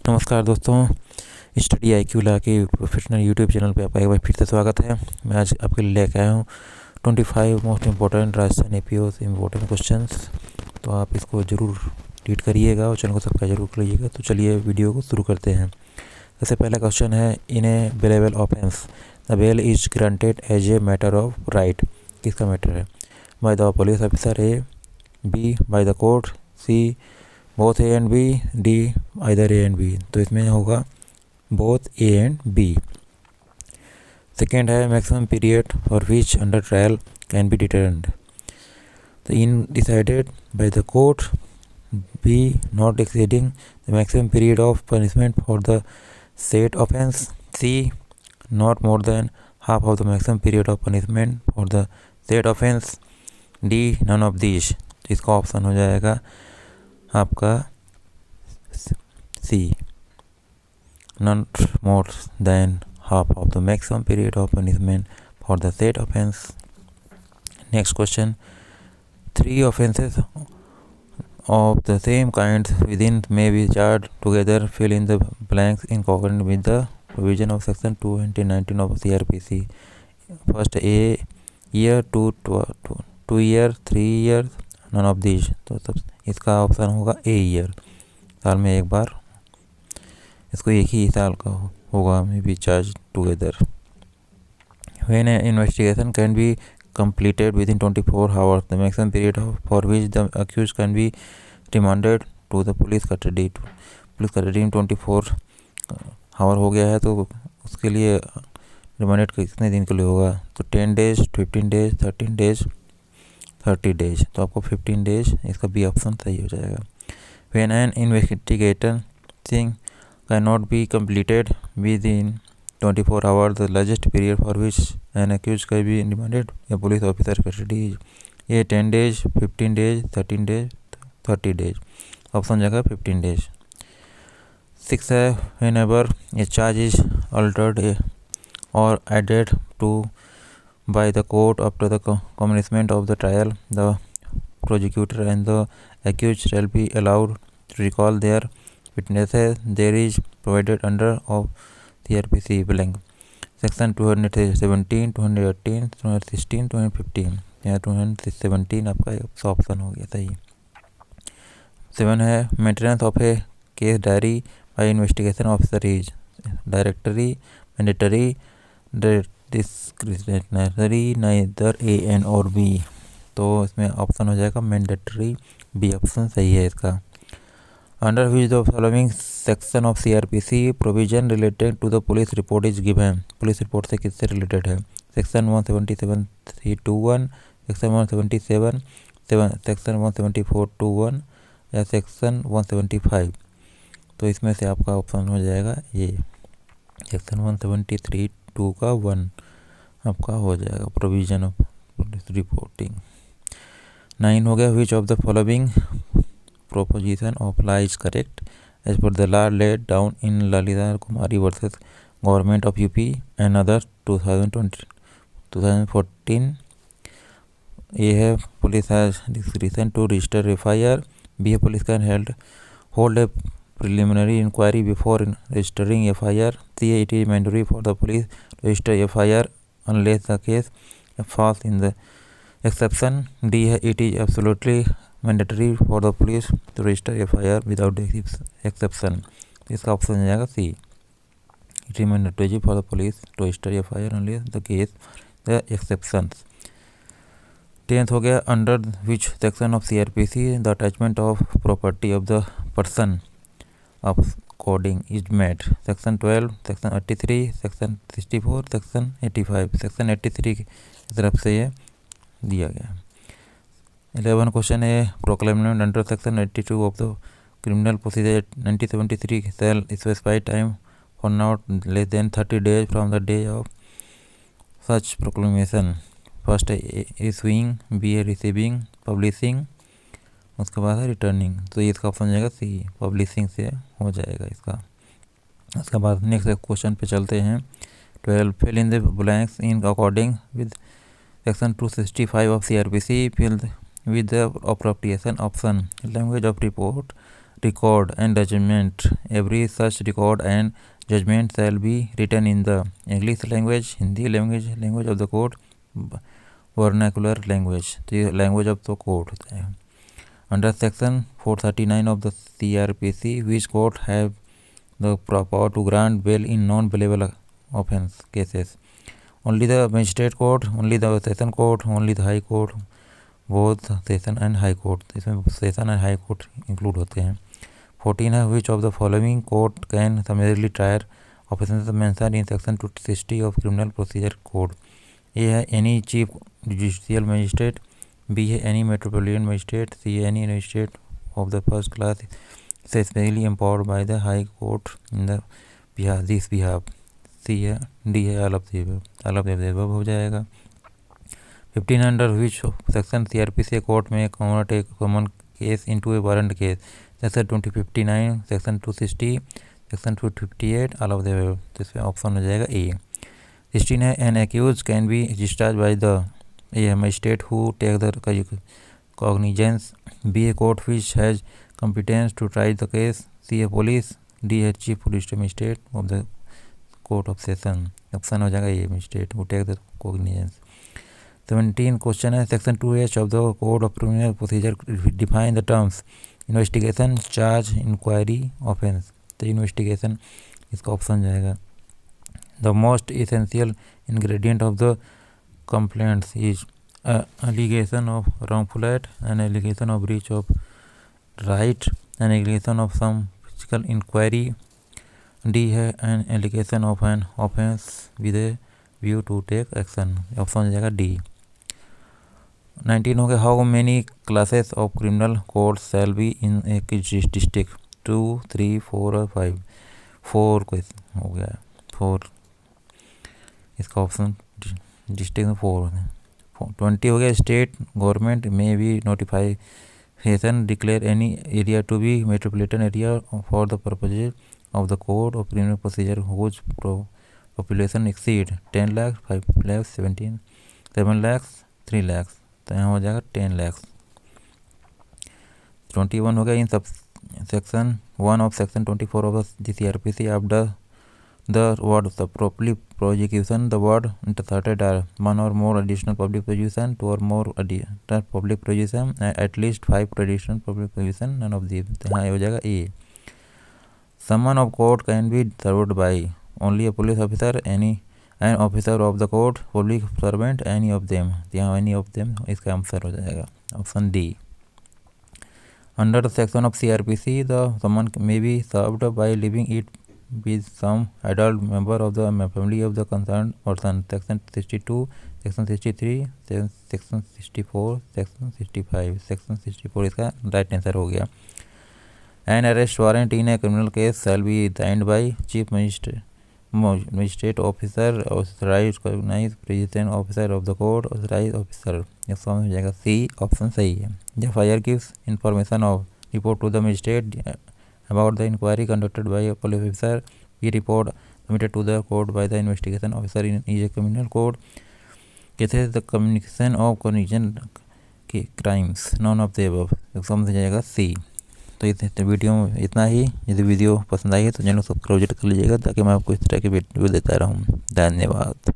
नमस्कार दोस्तों, study IQ ला के प्रोफेशनल यूट्यूब चैनल पे आपका एक बार फिर से स्वागत है। मैं आज आपके लिए लेकर आया हूँ 25 most important Rajasthan APOs important questions. तो आप इसको ज़रूर रीड करिएगा और चैनल को सब्सक्राइब जरूर करिएगा। तो चलिए वीडियो को शुरू करते हैं। सबसे पहला क्वेश्चन है, in a bailable offence the bail is granted as a matter of right. किसका मैटर है? By the police officer, A, B by the court, C both A and B, D either A and B. तो इसमें होगा both A and B. Second है, maximum period for which under trial can be determined. तो इन decided by the court, B not exceeding the maximum period of punishment for the said offence, C not more than half of the maximum period of punishment for the said offence, D none of this. तो इसका option हो जाएगा आपका C, not more than half of the maximum period of punishment for the said offence. Next question, 3 offences of the same kind within may be charged together. Fill in the blanks in accordance with the provision of section 219 of CRPC. First, a year, 2 year, 3 years, none of these. तो सब इसका option होगा a year, साल में एक बार। इसको एक ही साल का होगा, may be charge together. When an investigation can be completed within 24 hours, the maximum period for which the accused can be remanded to the police custody. Police custody में 24 आवर हो गया है, तो उसके लिए रिमांडेड कितने दिन के लिए होगा? तो 10 डेज, 15 डेज, 13 डेज, 30 डेज। तो आपको 15 डेज, इसका बी ऑप्शन सही हो जाएगा। When an investigation cannot be completed within 24 hours, the largest period for which an accused can be remanded a police officer custody is A 10 days, 15 days, 13 days, 30 days। Option जगह 15 days। 6 है, whenever a charge is altered or added to by the court after the commencement of the trial, the prosecutor and the accused shall be allowed to recall their witnesses. There is provided under of CRPC blank section 217, 218, 216, 215। यहाँ 217 आपका option हो गया सही। 7 है, maintenance of a case diary by investigation officer is directory, mandatory, discretionary, neither a and और B. तो इसमें option हो जाएगा मैंडेटरी, बी ऑप्शन सही है इसका। Under which the following section of CRPC provision related to the police report is given. Police report से किससे रिलेटेड है? सेक्शन 177(3)(1), सेक्शन 177, सेक्शन 174(2)(1) या सेक्शन 175। तो इसमें से आपका ऑप्शन हो जाएगा ये सेक्शन 173(2) का 1 आपका हो जाएगा, प्रोविजन ऑफ पुलिस रिपोर्टिंग। 9 हो गया, विच of the following proposition of law is correct as per the law laid down in Lalita Kumari versus Government of UP and others 2014। A है, police has discretion to register FIR. B है, police can hold a preliminary inquiry before registering FIR. C है, it is mandatory for the police to register FIR unless the case falls in the exception. D है, it is absolutely mandatory for the police to register FIR without exception। इसका option हो जाएगा सी, it is mandatory for the police to register FIR unless the case the exceptions। 10th हो गया, under which section of CRPC the attachment of property of the person of coding is made। section 12, section 83, section 64, section 85। section 83 की तरफ से ये दिया गया। 11 question है, proclamation under section 82 of the criminal procedure 1973 shall specify time for not less than 30 days from the day of such proclamation। First है issuing, B है receiving, publishing, उसके बाद है रिटर्निंग। तो ये इसका ऑप्शन हो जाएगा सी, पब्लिशिंग से हो जाएगा इसका। उसके बाद नेक्स्ट क्वेश्चन पे चलते हैं। 12 fill in the blanks in according with section 265 of CRPC। Fill with the appropriation option, language of report record and judgment. Every such record and judgment shall be written in the English language, Hindi language of the court, vernacular language, the language of the court होता है. Under section 439 of the CRPC, which court have the power to grant bail in non-bailable offence cases? Only the magistrate court, only the session court, only the high court, both session and high court. इसमें session and high court include होते हैं. 14 है which of the following court can summarily try offences mentioned in section 260 of criminal procedure code. A है any chief judicial magistrate, B है any metropolitan magistrate, C है any magistrate of the first class specially empowered by the high court in the this behalf. C है D है all of the above हो जाएगा. 15 under which section CRPC court में convert a common case into a warrant case. Section 259, section 260, section 258, all of the above. तो इसमें option हो जाएगा A. 16 है an accused can be discharge by the a magistrate who take the cognizance. B a court which has competence to try the case. C a police. D है chief police magistrate of the court of session. Option हो जाएगा a magistrate who take the cognizance. 17 question है section 2H of the code of criminal procedure define the terms investigation, charge, inquiry, offence. तो investigation इसका option जाएगा. The most essential ingredient of the complaints is allegation of wrongful act, an allegation of breach of right, an allegation of some physical inquiry. D है an allegation of an offence with a view to take action. Option हो जाएगा D. 19 हो गया how many classes of criminal code shall be in A district. 2, 3, 4 और 5. 4 question हो गया. 4 इसका option district में 4 है. 20 हो गया स्टेट गवर्नमेंट में भी notification declare any area to be metropolitan area for the purpose of the code of criminal procedure whose population exceed 10 lakh, 5 lakh, 17, 7 lakh, 3 lakh. तो यहाँ हो जाएगा 10 लाख. 21 हो गया इन सब section 1 of section 24 of the CRPC after the word properly prosecution the word intercepted are one or more additional public prosecution, 2 or more additional public prosecution, at least 5 additional public prosecution, none of these. तो यहाँ हो जाएगा ए. Summon of court can be served by only a police officer, an officer of the court, public servant, any of them. यहाँ any of them इसका answer हो जाएगा option D. Under the section of CRPC, the summon may be served by leaving it with some adult member of the family of the concerned person. Section 62, Section 63, Section 64, Section 65. Section 64 इसका right answer हो गया. An arrest warrant in a criminal case shall be signed by chief magistrate officer, authorized recognized president officer of the court, authorized officer. यह समझ हो जाएगा सी. Option सही है. The FIR gives information of report to the magistrate about the inquiry conducted by a police officer. The report submitted to the court by the investigation officer in a criminal court. Cases the communication of cognition crimes, none of the above. समझ जाएगा सी. तो इस video में इतना ही. यदि video पसंद आई है तो चैनल सब्सक्राइब कर लीजिएगा ताकि मैं आपको इस तरह की वीडियो देता रहूँ. धन्यवाद.